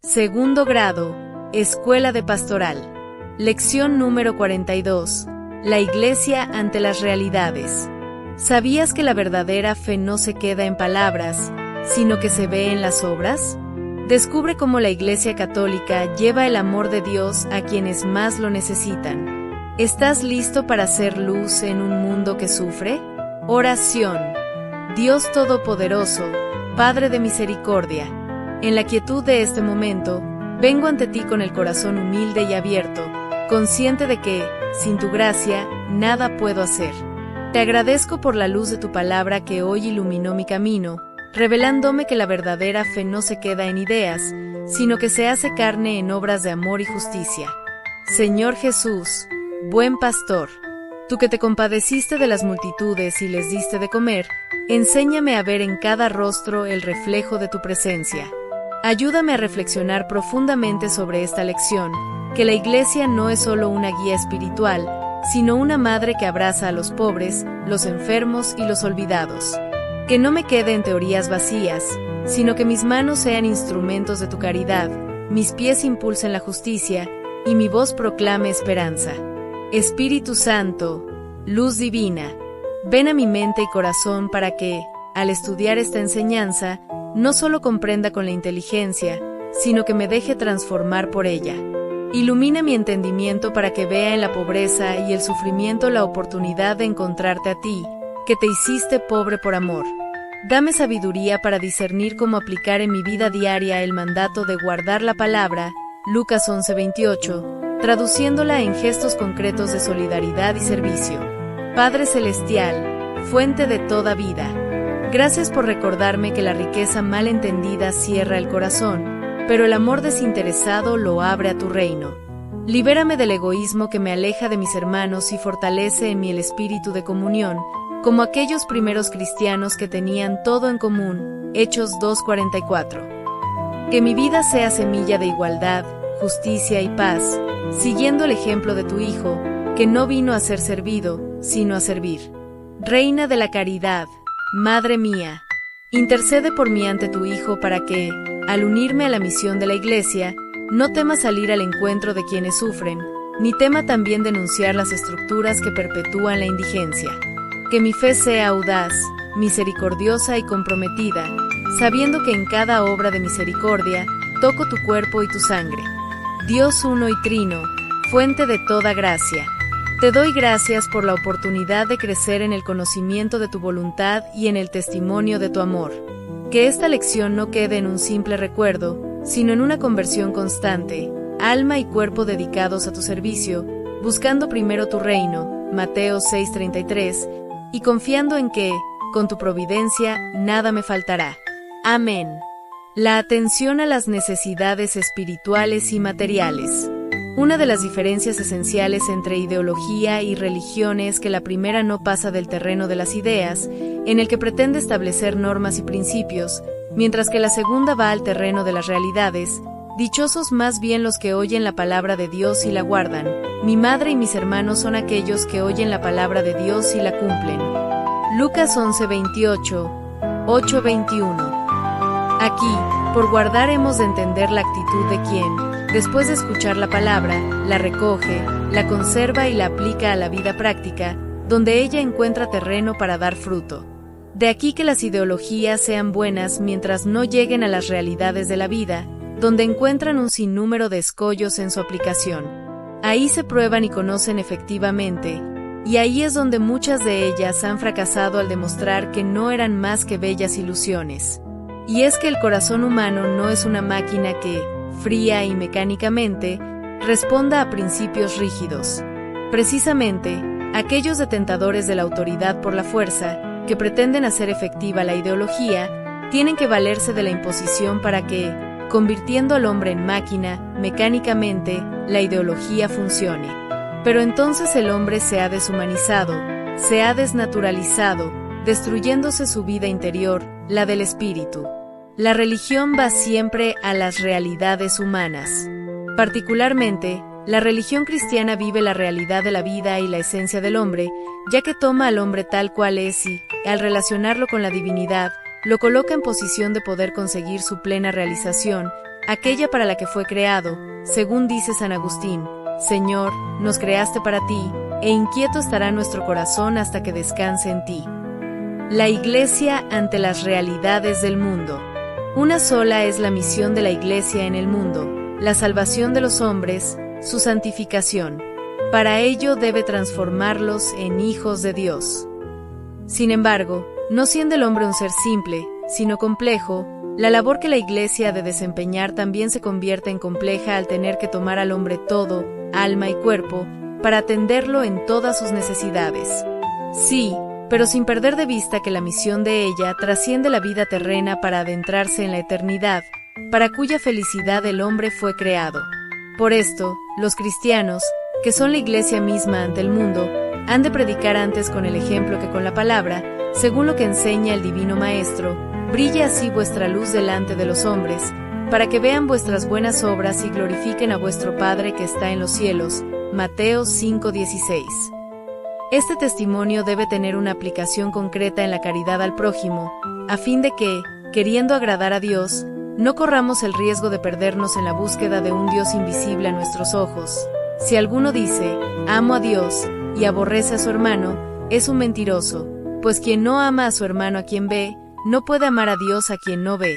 Segundo grado, Escuela de Pastoral. Lección número 42. La Iglesia ante las realidades. ¿Sabías que la verdadera fe no se queda en palabras, sino que se ve en las obras? Descubre cómo la Iglesia Católica lleva el amor de Dios a quienes más lo necesitan. ¿Estás listo para ser luz en un mundo que sufre? Oración. Dios Todopoderoso, Padre de misericordia, en la quietud de este momento, vengo ante ti con el corazón humilde y abierto, consciente de que, sin tu gracia, nada puedo hacer. Te agradezco por la luz de tu palabra que hoy iluminó mi camino, revelándome que la verdadera fe no se queda en ideas, sino que se hace carne en obras de amor y justicia. Señor Jesús, buen pastor, tú que te compadeciste de las multitudes y les diste de comer, enséñame a ver en cada rostro el reflejo de tu presencia. Ayúdame a reflexionar profundamente sobre esta lección, que la Iglesia no es solo una guía espiritual, sino una madre que abraza a los pobres, los enfermos y los olvidados. Que no me quede en teorías vacías, sino que mis manos sean instrumentos de tu caridad, mis pies impulsen la justicia, y mi voz proclame esperanza. Espíritu Santo, luz divina, ven a mi mente y corazón para que, al estudiar esta enseñanza, no solo comprenda con la inteligencia, sino que me deje transformar por ella. Ilumina mi entendimiento para que vea en la pobreza y el sufrimiento la oportunidad de encontrarte a ti, que te hiciste pobre por amor. Dame sabiduría para discernir cómo aplicar en mi vida diaria el mandato de guardar la palabra, Lucas 11:28, traduciéndola en gestos concretos de solidaridad y servicio. Padre Celestial, fuente de toda vida, gracias por recordarme que la riqueza mal entendida cierra el corazón, pero el amor desinteresado lo abre a tu reino. Libérame del egoísmo que me aleja de mis hermanos y fortalece en mí el espíritu de comunión, como aquellos primeros cristianos que tenían todo en común, Hechos 2:44. Que mi vida sea semilla de igualdad, justicia y paz, siguiendo el ejemplo de tu Hijo, que no vino a ser servido, sino a servir. Reina de la caridad, Madre mía, intercede por mí ante tu Hijo para que, al unirme a la misión de la Iglesia, no tema salir al encuentro de quienes sufren, ni tema también denunciar las estructuras que perpetúan la indigencia. Que mi fe sea audaz, misericordiosa y comprometida, sabiendo que en cada obra de misericordia toco tu cuerpo y tu sangre. Dios uno y trino, fuente de toda gracia. Te doy gracias por la oportunidad de crecer en el conocimiento de tu voluntad y en el testimonio de tu amor. Que esta lección no quede en un simple recuerdo, sino en una conversión constante, alma y cuerpo dedicados a tu servicio, buscando primero tu reino, Mateo 6:33, y confiando en que, con tu providencia, nada me faltará. Amén. La atención a las necesidades espirituales y materiales. Una de las diferencias esenciales entre ideología y religión es que la primera no pasa del terreno de las ideas, en el que pretende establecer normas y principios, mientras que la segunda va al terreno de las realidades. Dichosos más bien los que oyen la palabra de Dios y la guardan. Mi madre y mis hermanos son aquellos que oyen la palabra de Dios y la cumplen. Lucas 11:28, 8:21. Aquí, por guardar hemos de entender la actitud de quien, después de escuchar la palabra, la recoge, la conserva y la aplica a la vida práctica, donde ella encuentra terreno para dar fruto. De aquí que las ideologías sean buenas mientras no lleguen a las realidades de la vida, donde encuentran un sinnúmero de escollos en su aplicación. Ahí se prueban y conocen efectivamente, y ahí es donde muchas de ellas han fracasado al demostrar que no eran más que bellas ilusiones. Y es que el corazón humano no es una máquina que, fría y mecánicamente, responda a principios rígidos. Precisamente, aquellos detentadores de la autoridad por la fuerza, que pretenden hacer efectiva la ideología, tienen que valerse de la imposición para que, convirtiendo al hombre en máquina, mecánicamente, la ideología funcione. Pero entonces el hombre se ha deshumanizado, se ha desnaturalizado, destruyéndose su vida interior, la del espíritu. La religión va siempre a las realidades humanas. Particularmente, la religión cristiana vive la realidad de la vida y la esencia del hombre, ya que toma al hombre tal cual es y, al relacionarlo con la divinidad, lo coloca en posición de poder conseguir su plena realización, aquella para la que fue creado, según dice San Agustín: Señor, nos creaste para ti, e inquieto estará nuestro corazón hasta que descanse en ti. La Iglesia ante las realidades del mundo. Una sola es la misión de la Iglesia en el mundo: la salvación de los hombres, su santificación. Para ello debe transformarlos en hijos de Dios. Sin embargo, no siendo el hombre un ser simple, sino complejo, la labor que la Iglesia ha de desempeñar también se convierte en compleja al tener que tomar al hombre todo, alma y cuerpo, para atenderlo en todas sus necesidades. Sí, pero sin perder de vista que la misión de ella trasciende la vida terrena para adentrarse en la eternidad, para cuya felicidad el hombre fue creado. Por esto, los cristianos, que son la Iglesia misma ante el mundo, han de predicar antes con el ejemplo que con la palabra, según lo que enseña el Divino Maestro: brille así vuestra luz delante de los hombres, para que vean vuestras buenas obras y glorifiquen a vuestro Padre que está en los cielos. Mateo 5:16. Este testimonio debe tener una aplicación concreta en la caridad al prójimo, a fin de que, queriendo agradar a Dios, no corramos el riesgo de perdernos en la búsqueda de un Dios invisible a nuestros ojos. Si alguno dice, amo a Dios, y aborrece a su hermano, es un mentiroso, pues quien no ama a su hermano a quien ve, no puede amar a Dios a quien no ve.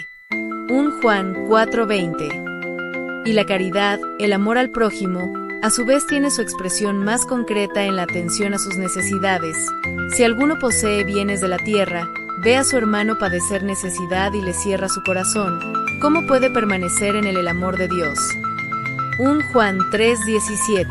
1 Juan 4:20. Y la caridad, el amor al prójimo, a su vez tiene su expresión más concreta en la atención a sus necesidades. Si alguno posee bienes de la tierra, ve a su hermano padecer necesidad y le cierra su corazón, ¿cómo puede permanecer en él el amor de Dios? 1 Juan 3:17.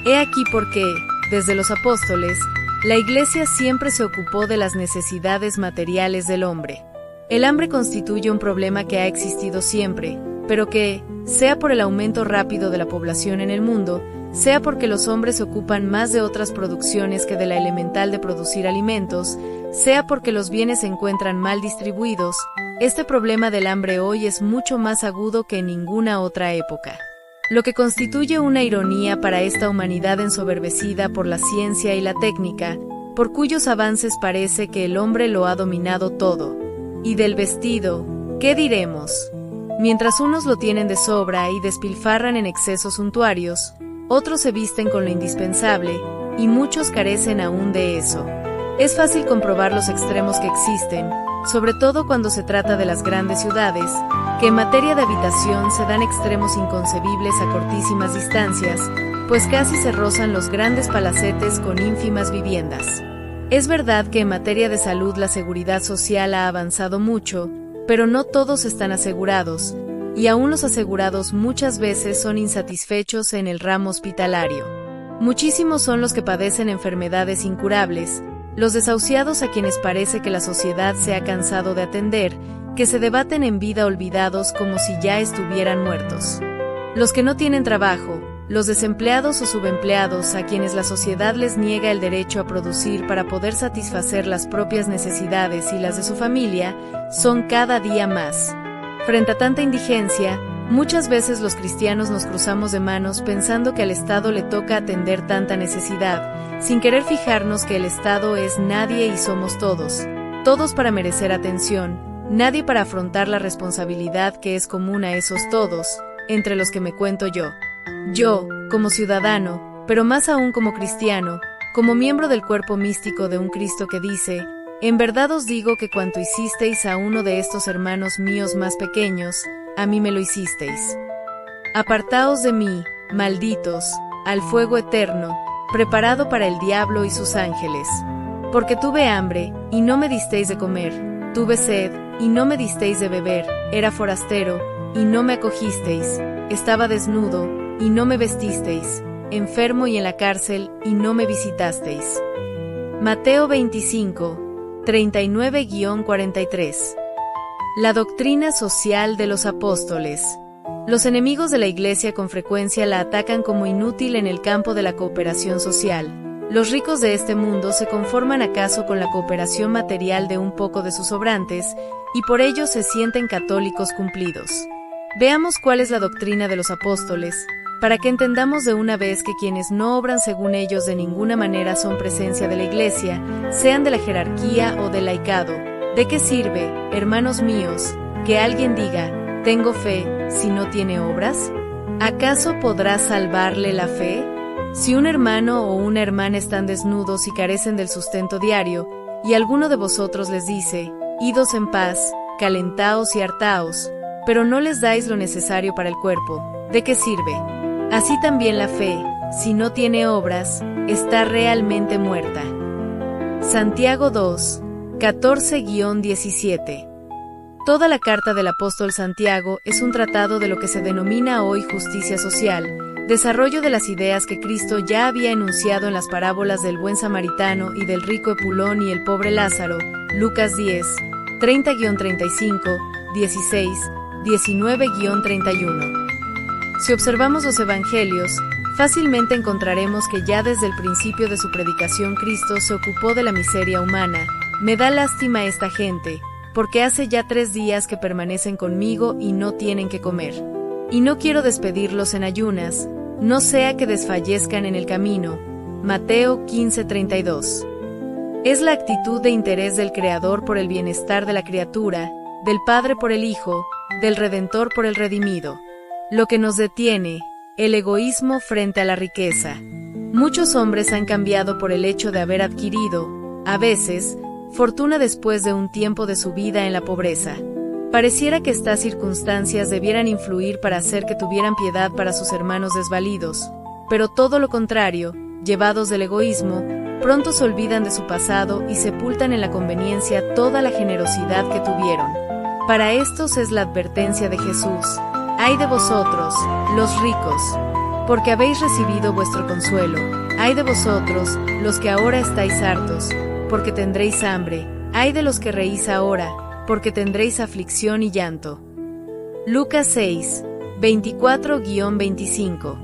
He aquí por qué, desde los apóstoles, la Iglesia siempre se ocupó de las necesidades materiales del hombre. El hambre constituye un problema que ha existido siempre, pero que, sea por el aumento rápido de la población en el mundo, sea porque los hombres se ocupan más de otras producciones que de la elemental de producir alimentos, sea porque los bienes se encuentran mal distribuidos, este problema del hambre hoy es mucho más agudo que en ninguna otra época. Lo que constituye una ironía para esta humanidad ensoberbecida por la ciencia y la técnica, por cuyos avances parece que el hombre lo ha dominado todo. Y del vestido, ¿qué diremos? Mientras unos lo tienen de sobra y despilfarran en excesos suntuarios, otros se visten con lo indispensable, y muchos carecen aún de eso. Es fácil comprobar los extremos que existen, sobre todo cuando se trata de las grandes ciudades, que en materia de habitación se dan extremos inconcebibles a cortísimas distancias, pues casi se rozan los grandes palacetes con ínfimas viviendas. Es verdad que en materia de salud la seguridad social ha avanzado mucho, pero no todos están asegurados, y aún los asegurados muchas veces son insatisfechos en el ramo hospitalario. Muchísimos son los que padecen enfermedades incurables, los desahuciados a quienes parece que la sociedad se ha cansado de atender, que se debaten en vida olvidados como si ya estuvieran muertos. Los que no tienen trabajo, los desempleados o subempleados a quienes la sociedad les niega el derecho a producir para poder satisfacer las propias necesidades y las de su familia, son cada día más. Frente a tanta indigencia, muchas veces los cristianos nos cruzamos de manos pensando que al Estado le toca atender tanta necesidad, sin querer fijarnos que el Estado es nadie y somos todos, todos para merecer atención, nadie para afrontar la responsabilidad que es común a esos todos, entre los que me cuento yo. Yo, como ciudadano, pero más aún como cristiano, como miembro del cuerpo místico de un Cristo que dice, en verdad os digo que cuanto hicisteis a uno de estos hermanos míos más pequeños, a mí me lo hicisteis. Apartaos de mí, malditos, al fuego eterno, preparado para el diablo y sus ángeles. Porque tuve hambre, y no me disteis de comer, tuve sed, y no me disteis de beber, era forastero, y no me acogisteis, estaba desnudo, y no me vestisteis, enfermo y en la cárcel, y no me visitasteis. Mateo 25, 39-43. La doctrina social de los apóstoles. Los enemigos de la Iglesia con frecuencia la atacan como inútil en el campo de la cooperación social. Los ricos de este mundo se conforman acaso con la cooperación material de un poco de sus sobrantes, y por ello se sienten católicos cumplidos. Veamos cuál es la doctrina de los apóstoles, para que entendamos de una vez que quienes no obran según ellos de ninguna manera son presencia de la Iglesia, sean de la jerarquía o del laicado. ¿De qué sirve, hermanos míos, que alguien diga, tengo fe, si no tiene obras? ¿Acaso podrá salvarle la fe? Si un hermano o una hermana están desnudos y carecen del sustento diario, y alguno de vosotros les dice, idos en paz, calentaos y hartaos, pero no les dais lo necesario para el cuerpo, ¿de qué sirve? Así también la fe, si no tiene obras, está realmente muerta. Santiago 2, 14-17. Toda la carta del apóstol Santiago es un tratado de lo que se denomina hoy justicia social, desarrollo de las ideas que Cristo ya había enunciado en las parábolas del buen samaritano y del rico Epulón y el pobre Lázaro, Lucas 10, 30-35, 16, 19-31. Si observamos los evangelios, fácilmente encontraremos que ya desde el principio de su predicación Cristo se ocupó de la miseria humana. Me da lástima esta gente, porque hace ya 3 días que permanecen conmigo y no tienen que comer. Y no quiero despedirlos en ayunas, no sea que desfallezcan en el camino. Mateo 15:32. Es la actitud de interés del Creador por el bienestar de la criatura, del Padre por el Hijo, del Redentor por el redimido. Lo que nos detiene, el egoísmo frente a la riqueza. Muchos hombres han cambiado por el hecho de haber adquirido, a veces, fortuna después de un tiempo de su vida en la pobreza. Pareciera que estas circunstancias debieran influir para hacer que tuvieran piedad para sus hermanos desvalidos, pero todo lo contrario, llevados del egoísmo, pronto se olvidan de su pasado y sepultan en la conveniencia toda la generosidad que tuvieron. Para estos es la advertencia de Jesús: ay de vosotros, los ricos, porque habéis recibido vuestro consuelo. Ay de vosotros, los que ahora estáis hartos, porque tendréis hambre. Ay de los que reís ahora, porque tendréis aflicción y llanto. Lucas 6, 24-25.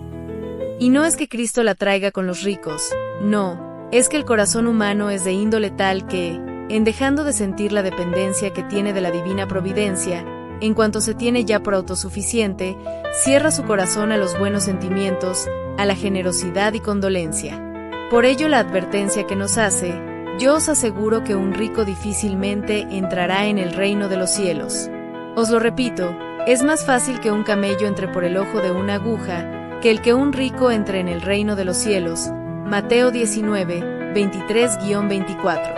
Y no es que Cristo la traiga con los ricos, no, es que el corazón humano es de índole tal que, en dejando de sentir la dependencia que tiene de la divina providencia, en cuanto se tiene ya por autosuficiente, cierra su corazón a los buenos sentimientos, a la generosidad y condolencia. Por ello la advertencia que nos hace: yo os aseguro que un rico difícilmente entrará en el reino de los cielos. Os lo repito, es más fácil que un camello entre por el ojo de una aguja, que el que un rico entre en el reino de los cielos. Mateo 19, 23-24.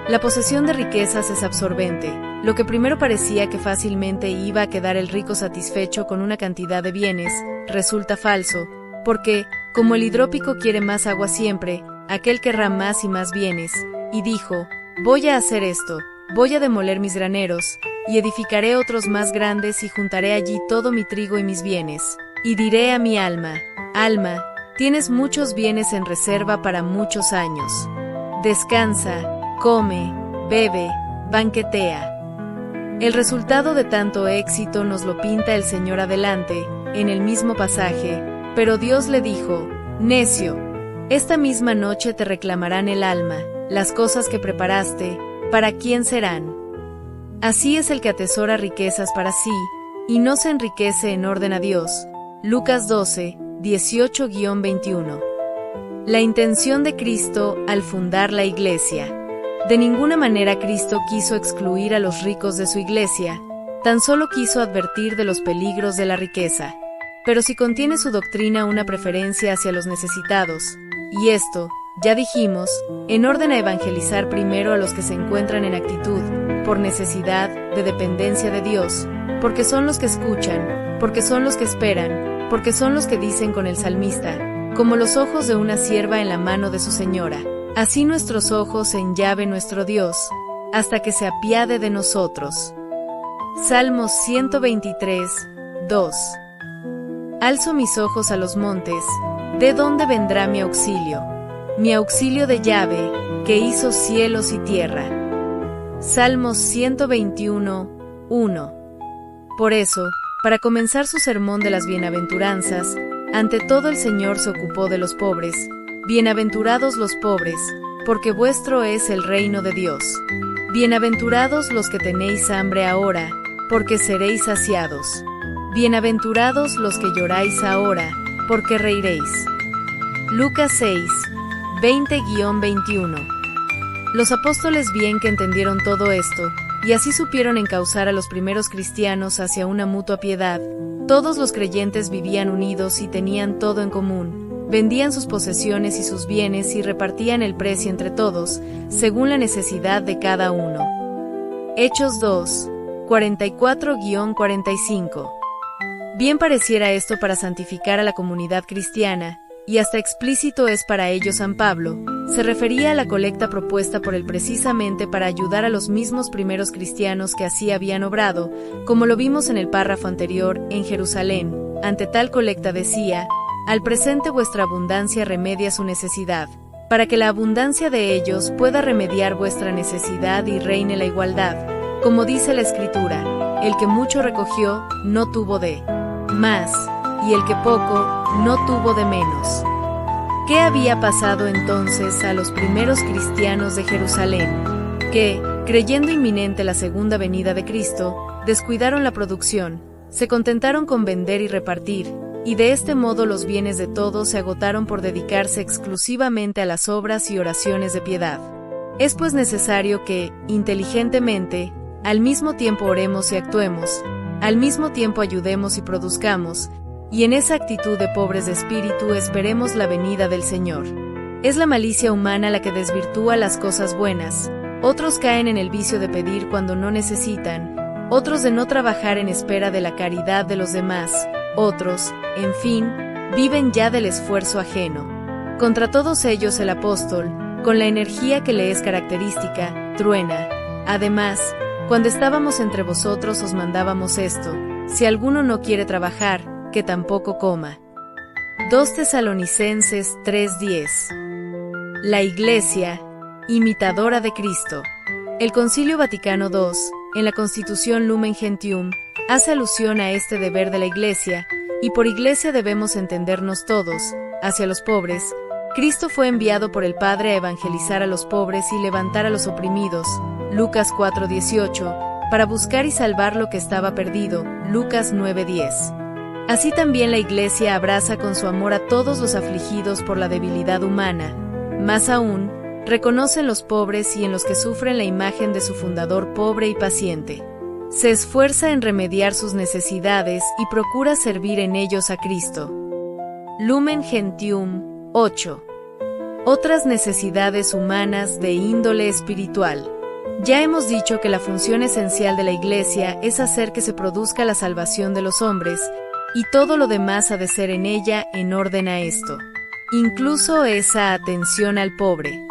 La posesión de riquezas es absorbente. Lo que primero parecía que fácilmente iba a quedar el rico satisfecho con una cantidad de bienes, resulta falso, porque, como el hidrópico quiere más agua siempre, aquel querrá más y más bienes, y dijo: voy a hacer esto, voy a demoler mis graneros, y edificaré otros más grandes y juntaré allí todo mi trigo y mis bienes. Y diré a mi alma: alma, tienes muchos bienes en reserva para muchos años. Descansa, come, bebe, banquetea. El resultado de tanto éxito nos lo pinta el Señor adelante, en el mismo pasaje, pero Dios le dijo: necio, esta misma noche te reclamarán el alma, las cosas que preparaste, ¿para quién serán? Así es el que atesora riquezas para sí, y no se enriquece en orden a Dios. Lucas 12, 18-21. La intención de Cristo al fundar la Iglesia. De ninguna manera Cristo quiso excluir a los ricos de su Iglesia, tan solo quiso advertir de los peligros de la riqueza. Pero si contiene su doctrina una preferencia hacia los necesitados, y esto, ya dijimos, en orden a evangelizar primero a los que se encuentran en actitud, por necesidad, de dependencia de Dios, porque son los que escuchan, porque son los que esperan, porque son los que dicen con el salmista: como los ojos de una sierva en la mano de su señora, así nuestros ojos en llave nuestro Dios, hasta que se apiade de nosotros. Salmos 123, 2. Alzo mis ojos a los montes, ¿de dónde vendrá mi auxilio? Mi auxilio de Yahvé, que hizo cielos y tierra. Salmos 121, 1. Por eso, para comenzar su sermón de las bienaventuranzas, ante todo el Señor se ocupó de los pobres. Bienaventurados los pobres, porque vuestro es el reino de Dios. Bienaventurados los que tenéis hambre ahora, porque seréis saciados. Bienaventurados los que lloráis ahora, porque reiréis. Lucas 6, 20-21. Los apóstoles bien que entendieron todo esto, y así supieron encauzar a los primeros cristianos hacia una mutua piedad. Todos los creyentes vivían unidos y tenían todo en común. Vendían sus posesiones y sus bienes y repartían el precio entre todos, según la necesidad de cada uno. Hechos 2, 44-45. Bien pareciera esto para santificar a la comunidad cristiana, y hasta explícito es para ello San Pablo. Se refería a la colecta propuesta por él precisamente para ayudar a los mismos primeros cristianos que así habían obrado, como lo vimos en el párrafo anterior, en Jerusalén. Ante tal colecta decía: al presente vuestra abundancia remedia su necesidad, para que la abundancia de ellos pueda remediar vuestra necesidad y reine la igualdad. Como dice la Escritura, el que mucho recogió, no tuvo de más, y el que poco, no tuvo de menos. ¿Qué había pasado entonces a los primeros cristianos de Jerusalén? Que, creyendo inminente la segunda venida de Cristo, descuidaron la producción, se contentaron con vender y repartir, y de este modo los bienes de todos se agotaron por dedicarse exclusivamente a las obras y oraciones de piedad. Es pues necesario que, inteligentemente, al mismo tiempo oremos y actuemos, al mismo tiempo ayudemos y produzcamos, y en esa actitud de pobres de espíritu esperemos la venida del Señor. Es la malicia humana la que desvirtúa las cosas buenas. Otros caen en el vicio de pedir cuando no necesitan, otros de no trabajar en espera de la caridad de los demás, otros, en fin, viven ya del esfuerzo ajeno. Contra todos ellos el apóstol, con la energía que le es característica, truena. Además, cuando estábamos entre vosotros os mandábamos esto: si alguno no quiere trabajar, que tampoco coma. 2 Tesalonicenses 3:10. La Iglesia, imitadora de Cristo. El Concilio Vaticano II, en la Constitución Lumen Gentium, hace alusión a este deber de la Iglesia, y por Iglesia debemos entendernos todos, hacia los pobres. Cristo fue enviado por el Padre a evangelizar a los pobres y levantar a los oprimidos, Lucas 4:18, para buscar y salvar lo que estaba perdido, Lucas 9:10. Así también la Iglesia abraza con su amor a todos los afligidos por la debilidad humana. Más aún, reconoce en los pobres y en los que sufren la imagen de su fundador pobre y paciente. Se esfuerza en remediar sus necesidades y procura servir en ellos a Cristo. Lumen Gentium 8. Otras necesidades humanas de índole espiritual. Ya hemos dicho que la función esencial de la Iglesia es hacer que se produzca la salvación de los hombres, y todo lo demás ha de ser en ella en orden a esto. Incluso esa atención al pobre.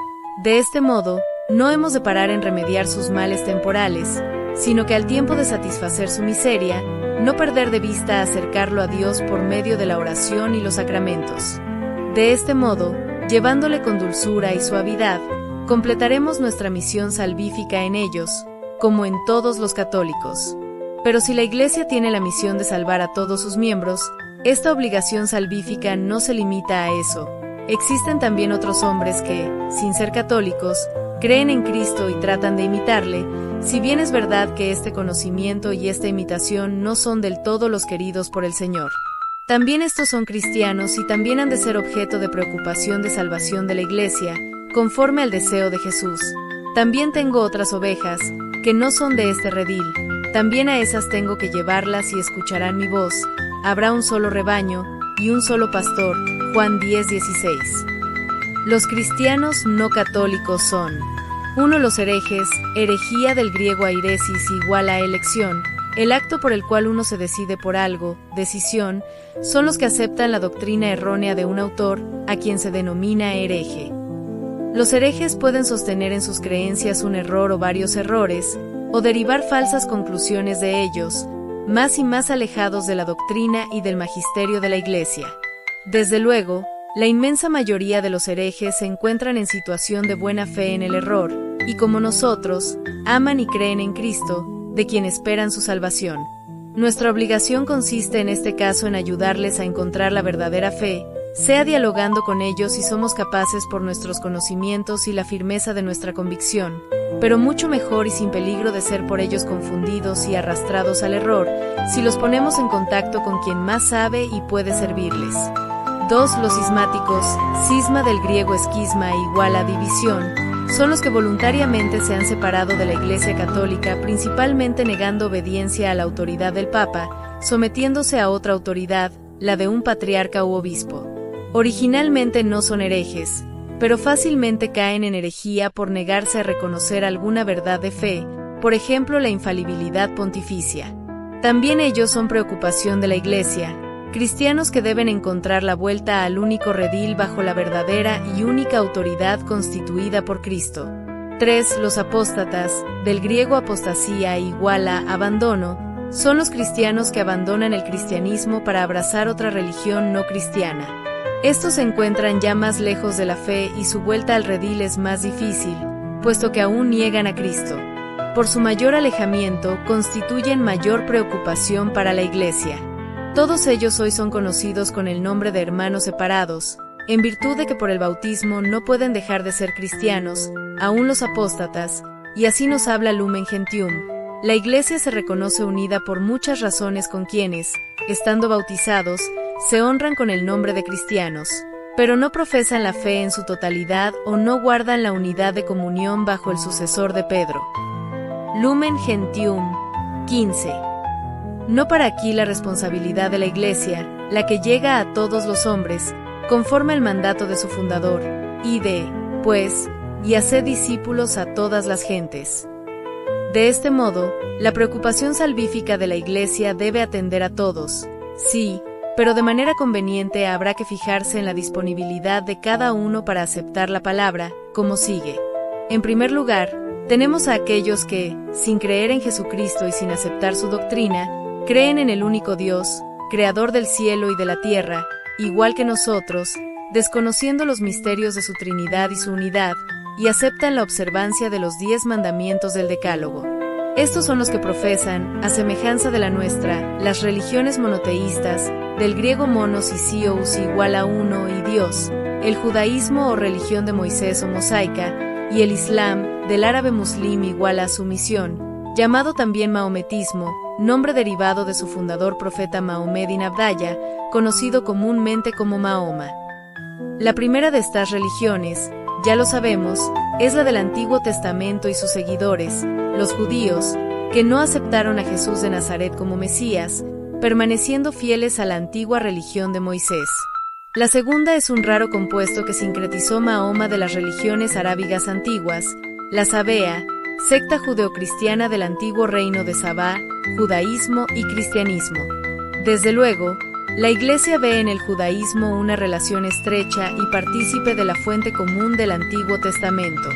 De este modo, no hemos de parar en remediar sus males temporales, sino que al tiempo de satisfacer su miseria, no perder de vista acercarlo a Dios por medio de la oración y los sacramentos. De este modo, llevándole con dulzura y suavidad, completaremos nuestra misión salvífica en ellos, como en todos los católicos. Pero si la Iglesia tiene la misión de salvar a todos sus miembros, esta obligación salvífica no se limita a eso. Existen también otros hombres que, sin ser católicos, creen en Cristo y tratan de imitarle, si bien es verdad que este conocimiento y esta imitación no son del todo los queridos por el Señor. También estos son cristianos y también han de ser objeto de preocupación de salvación de la Iglesia, conforme al deseo de Jesús. También tengo otras ovejas, que no son de este redil. También a esas tengo que llevarlas y escucharán mi voz. Habrá un solo rebaño y un solo pastor. Juan 10:16. Los cristianos no católicos son: 1. Los herejes, herejía del griego airesis igual a elección, el acto por el cual uno se decide por algo, decisión, son los que aceptan la doctrina errónea de un autor, a quien se denomina hereje. Los herejes pueden sostener en sus creencias un error o varios errores, o derivar falsas conclusiones de ellos, más y más alejados de la doctrina y del magisterio de la Iglesia. Desde luego, la inmensa mayoría de los herejes se encuentran en situación de buena fe en el error, y como nosotros, aman y creen en Cristo, de quien esperan su salvación. Nuestra obligación consiste en este caso en ayudarles a encontrar la verdadera fe, sea dialogando con ellos si somos capaces por nuestros conocimientos y la firmeza de nuestra convicción, pero mucho mejor y sin peligro de ser por ellos confundidos y arrastrados al error, si los ponemos en contacto con quien más sabe y puede servirles. 2. Los cismáticos, cisma del griego esquisma igual a división, son los que voluntariamente se han separado de la Iglesia Católica, principalmente negando obediencia a la autoridad del Papa, sometiéndose a otra autoridad, la de un patriarca u obispo. Originalmente no son herejes, pero fácilmente caen en herejía por negarse a reconocer alguna verdad de fe, por ejemplo la infalibilidad pontificia. También ellos son preocupación de la Iglesia, cristianos que deben encontrar la vuelta al único redil bajo la verdadera y única autoridad constituida por Cristo. 3. Los apóstatas, del griego apostasía igual a abandono, son los cristianos que abandonan el cristianismo para abrazar otra religión no cristiana. Estos se encuentran ya más lejos de la fe y su vuelta al redil es más difícil, puesto que aún niegan a Cristo. Por su mayor alejamiento, constituyen mayor preocupación para la Iglesia. Todos ellos hoy son conocidos con el nombre de hermanos separados, en virtud de que por el bautismo no pueden dejar de ser cristianos, aún los apóstatas, y así nos habla Lumen Gentium. La Iglesia se reconoce unida por muchas razones con quienes, estando bautizados, se honran con el nombre de cristianos, pero no profesan la fe en su totalidad o no guardan la unidad de comunión bajo el sucesor de Pedro. Lumen Gentium 15. No para aquí la responsabilidad de la Iglesia, la que llega a todos los hombres, conforme al mandato de su fundador, id, pues, y haced discípulos a todas las gentes. De este modo, la preocupación salvífica de la Iglesia debe atender a todos, sí, pero de manera conveniente habrá que fijarse en la disponibilidad de cada uno para aceptar la palabra, como sigue. En primer lugar, tenemos a aquellos que, sin creer en Jesucristo y sin aceptar su doctrina, creen en el único Dios, creador del cielo y de la tierra, igual que nosotros, desconociendo los misterios de su Trinidad y su unidad, y aceptan la observancia de los 10 mandamientos del Decálogo. Estos son los que profesan, a semejanza de la nuestra, las religiones monoteístas, del griego monos y sious igual a uno y Dios, el judaísmo o religión de Moisés o mosaica, y el Islam, del árabe muslim igual a sumisión, llamado también mahometismo, nombre derivado de su fundador profeta Mahomed ibn Abdallah, conocido comúnmente como Mahoma. La primera de estas religiones, ya lo sabemos, es la del Antiguo Testamento y sus seguidores, los judíos, que no aceptaron a Jesús de Nazaret como Mesías, permaneciendo fieles a la antigua religión de Moisés. La segunda es un raro compuesto que sincretizó Mahoma de las religiones arábigas antiguas, la Sabea, secta judeocristiana del antiguo reino de Sabá, judaísmo y cristianismo. Desde luego, la Iglesia ve en el judaísmo una relación estrecha y partícipe de la fuente común del Antiguo Testamento.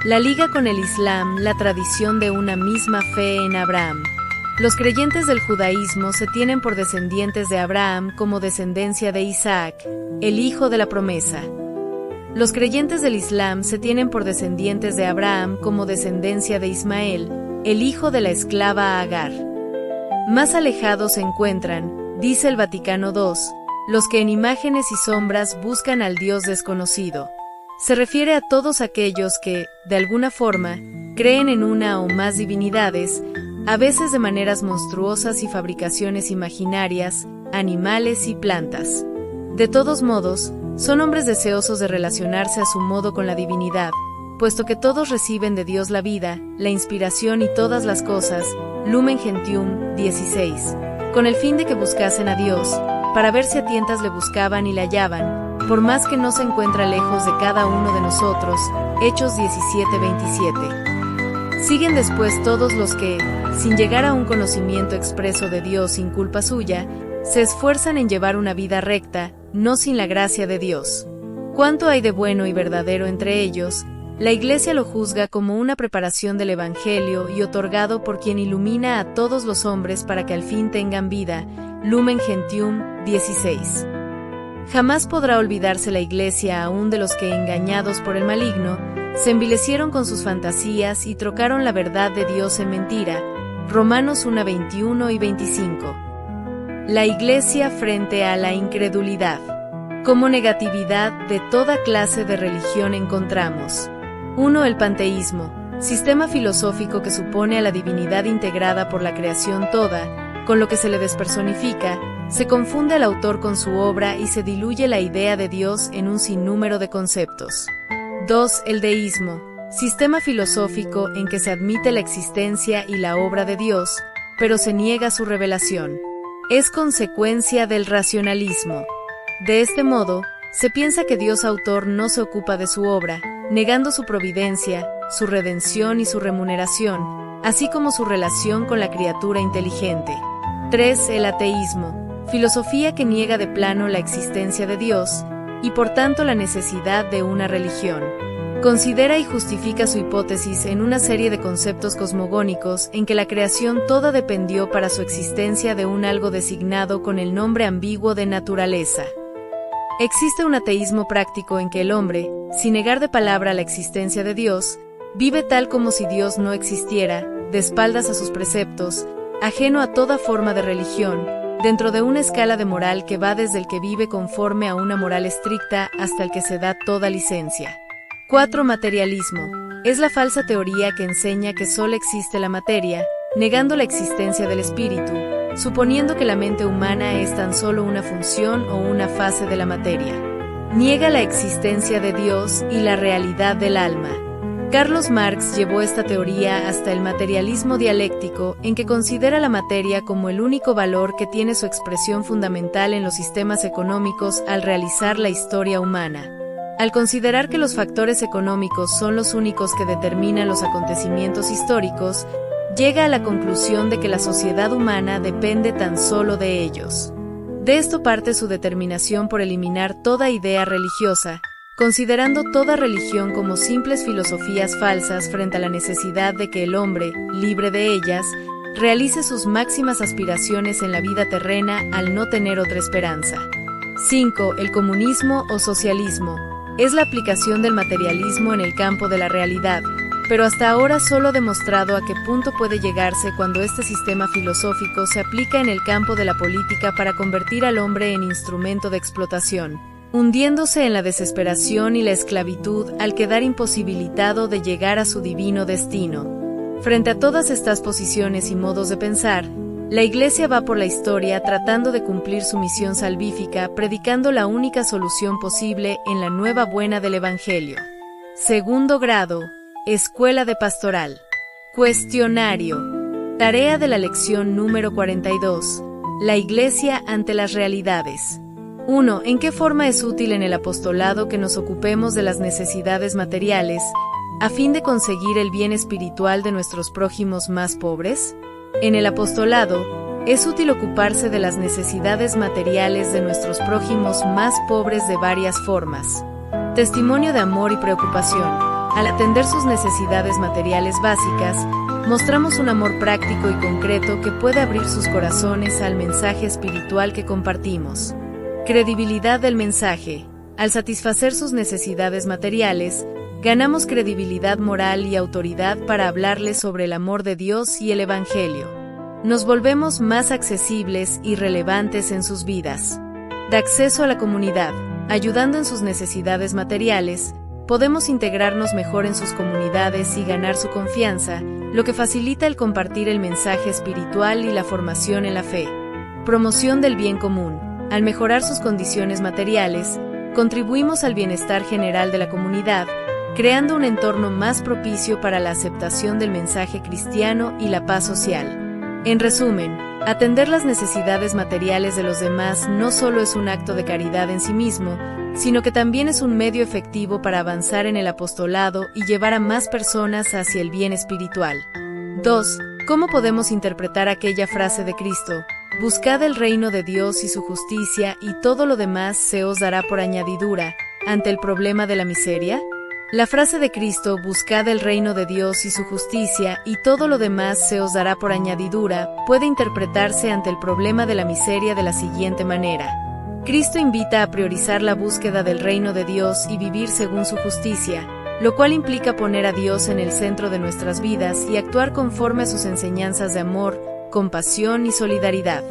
La liga con el Islam la tradición de una misma fe en Abraham. Los creyentes del judaísmo se tienen por descendientes de Abraham como descendencia de Isaac, el hijo de la promesa. Los creyentes del Islam se tienen por descendientes de Abraham como descendencia de Ismael, el hijo de la esclava Agar. Más alejados se encuentran, dice el Vaticano II, los que en imágenes y sombras buscan al Dios desconocido. Se refiere a todos aquellos que, de alguna forma, creen en una o más divinidades, a veces de maneras monstruosas y fabricaciones imaginarias, animales y plantas. De todos modos, son hombres deseosos de relacionarse a su modo con la divinidad, puesto que todos reciben de Dios la vida, la inspiración y todas las cosas, Lumen Gentium 16, con el fin de que buscasen a Dios, para ver si a tientas le buscaban y le hallaban, por más que no se encuentra lejos de cada uno de nosotros, Hechos 17:27. Siguen después todos los que, sin llegar a un conocimiento expreso de Dios sin culpa suya, se esfuerzan en llevar una vida recta, no sin la gracia de Dios. ¿Cuánto hay de bueno y verdadero entre ellos? La Iglesia lo juzga como una preparación del Evangelio y otorgado por quien ilumina a todos los hombres para que al fin tengan vida, Lumen Gentium 16. Jamás podrá olvidarse la Iglesia aún de los que, engañados por el maligno, se envilecieron con sus fantasías y trocaron la verdad de Dios en mentira, Romanos 1:21 y 25. La Iglesia frente a la incredulidad. Como negatividad de toda clase de religión encontramos: 1. El panteísmo, sistema filosófico que supone a la divinidad integrada por la creación toda, con lo que se le despersonifica, se confunde al autor con su obra y se diluye la idea de Dios en un sinnúmero de conceptos. 2. El deísmo, sistema filosófico en que se admite la existencia y la obra de Dios, pero se niega su revelación. Es consecuencia del racionalismo. De este modo, se piensa que Dios autor no se ocupa de su obra, negando su providencia, su redención y su remuneración, así como su relación con la criatura inteligente. 3. El ateísmo, filosofía que niega de plano la existencia de Dios, y por tanto la necesidad de una religión. Considera y justifica su hipótesis en una serie de conceptos cosmogónicos en que la creación toda dependió para su existencia de un algo designado con el nombre ambiguo de naturaleza. Existe un ateísmo práctico en que el hombre, sin negar de palabra la existencia de Dios, vive tal como si Dios no existiera, de espaldas a sus preceptos, ajeno a toda forma de religión, dentro de una escala de moral que va desde el que vive conforme a una moral estricta hasta el que se da toda licencia. 4. Materialismo. Es la falsa teoría que enseña que solo existe la materia, negando la existencia del espíritu, suponiendo que la mente humana es tan solo una función o una fase de la materia. Niega la existencia de Dios y la realidad del alma. Carlos Marx llevó esta teoría hasta el materialismo dialéctico, en que considera la materia como el único valor que tiene su expresión fundamental en los sistemas económicos al realizar la historia humana. Al considerar que los factores económicos son los únicos que determinan los acontecimientos históricos, llega a la conclusión de que la sociedad humana depende tan solo de ellos. De esto parte su determinación por eliminar toda idea religiosa, considerando toda religión como simples filosofías falsas frente a la necesidad de que el hombre, libre de ellas, realice sus máximas aspiraciones en la vida terrena al no tener otra esperanza. 5. El comunismo o socialismo. Es la aplicación del materialismo en el campo de la realidad, pero hasta ahora solo ha demostrado a qué punto puede llegarse cuando este sistema filosófico se aplica en el campo de la política para convertir al hombre en instrumento de explotación, hundiéndose en la desesperación y la esclavitud al quedar imposibilitado de llegar a su divino destino. Frente a todas estas posiciones y modos de pensar, la Iglesia va por la historia tratando de cumplir su misión salvífica, predicando la única solución posible en la nueva buena del Evangelio. Segundo grado, Escuela de Pastoral. Cuestionario. Tarea de la lección número 42. La Iglesia ante las realidades. 1. ¿En qué forma es útil en el apostolado que nos ocupemos de las necesidades materiales, a fin de conseguir el bien espiritual de nuestros prójimos más pobres? En el apostolado, es útil ocuparse de las necesidades materiales de nuestros prójimos más pobres de varias formas. Testimonio de amor y preocupación. Al atender sus necesidades materiales básicas, mostramos un amor práctico y concreto que puede abrir sus corazones al mensaje espiritual que compartimos. Credibilidad del mensaje. Al satisfacer sus necesidades materiales, ganamos credibilidad moral y autoridad para hablarles sobre el amor de Dios y el Evangelio. Nos volvemos más accesibles y relevantes en sus vidas. De acceso a la comunidad, ayudando en sus necesidades materiales, podemos integrarnos mejor en sus comunidades y ganar su confianza, lo que facilita el compartir el mensaje espiritual y la formación en la fe. Promoción del bien común. Al mejorar sus condiciones materiales, contribuimos al bienestar general de la comunidad, creando un entorno más propicio para la aceptación del mensaje cristiano y la paz social. En resumen, atender las necesidades materiales de los demás no solo es un acto de caridad en sí mismo, sino que también es un medio efectivo para avanzar en el apostolado y llevar a más personas hacia el bien espiritual. 2. ¿Cómo podemos interpretar aquella frase de Cristo? Buscad el reino de Dios y su justicia, y todo lo demás se os dará por añadidura, ante el problema de la miseria. La frase de Cristo, buscad el reino de Dios y su justicia, y todo lo demás se os dará por añadidura, puede interpretarse ante el problema de la miseria de la siguiente manera. Cristo invita a priorizar la búsqueda del reino de Dios y vivir según su justicia, lo cual implica poner a Dios en el centro de nuestras vidas y actuar conforme a sus enseñanzas de amor, compasión y solidaridad.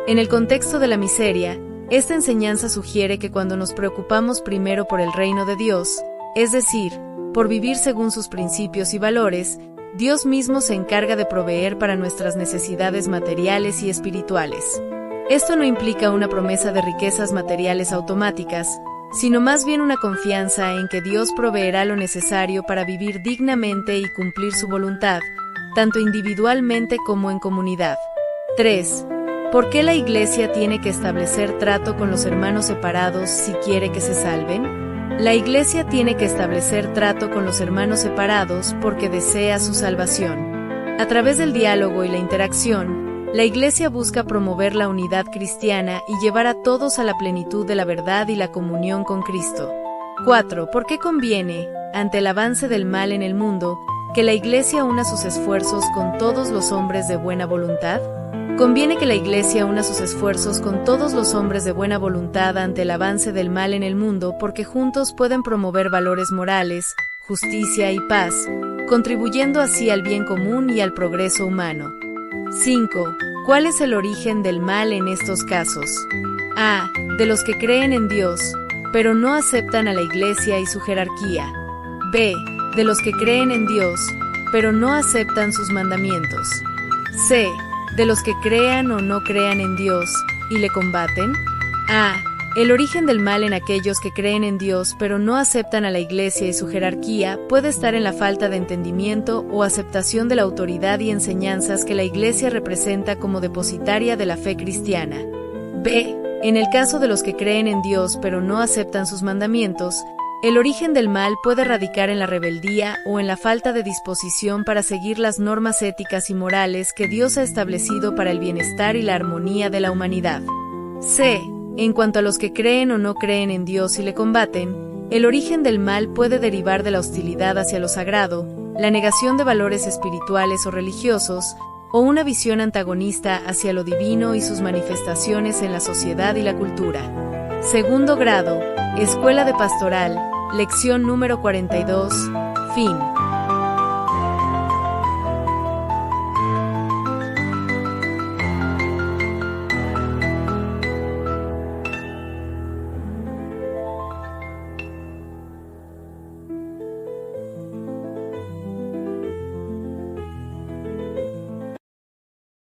En el contexto de la miseria, esta enseñanza sugiere que cuando nos preocupamos primero por el reino de Dios, es decir, por vivir según sus principios y valores, Dios mismo se encarga de proveer para nuestras necesidades materiales y espirituales. Esto no implica una promesa de riquezas materiales automáticas, sino más bien una confianza en que Dios proveerá lo necesario para vivir dignamente y cumplir su voluntad, tanto individualmente como en comunidad. 3. ¿Por qué la Iglesia tiene que establecer trato con los hermanos separados si quiere que se salven? La Iglesia tiene que establecer trato con los hermanos separados porque desea su salvación. A través del diálogo y la interacción, la Iglesia busca promover la unidad cristiana y llevar a todos a la plenitud de la verdad y la comunión con Cristo. 4. ¿Por qué conviene, ante el avance del mal en el mundo, que la Iglesia una sus esfuerzos con todos los hombres de buena voluntad? Conviene que la Iglesia una sus esfuerzos con todos los hombres de buena voluntad ante el avance del mal en el mundo porque juntos pueden promover valores morales, justicia y paz, contribuyendo así al bien común y al progreso humano. 5. ¿Cuál es el origen del mal en estos casos? A. De los que creen en Dios, pero no aceptan a la Iglesia y su jerarquía. B. De los que creen en Dios, pero no aceptan sus mandamientos. C. De los que crean o no crean en Dios, y le combaten. A. El origen del mal en aquellos que creen en Dios pero no aceptan a la Iglesia y su jerarquía puede estar en la falta de entendimiento o aceptación de la autoridad y enseñanzas que la Iglesia representa como depositaria de la fe cristiana. B. En el caso de los que creen en Dios pero no aceptan sus mandamientos, el origen del mal puede radicar en la rebeldía o en la falta de disposición para seguir las normas éticas y morales que Dios ha establecido para el bienestar y la armonía de la humanidad. C. En cuanto a los que creen o no creen en Dios y le combaten, el origen del mal puede derivar de la hostilidad hacia lo sagrado, la negación de valores espirituales o religiosos, o una visión antagonista hacia lo divino y sus manifestaciones en la sociedad y la cultura. Segundo grado, Escuela de Pastoral, lección número 42, fin.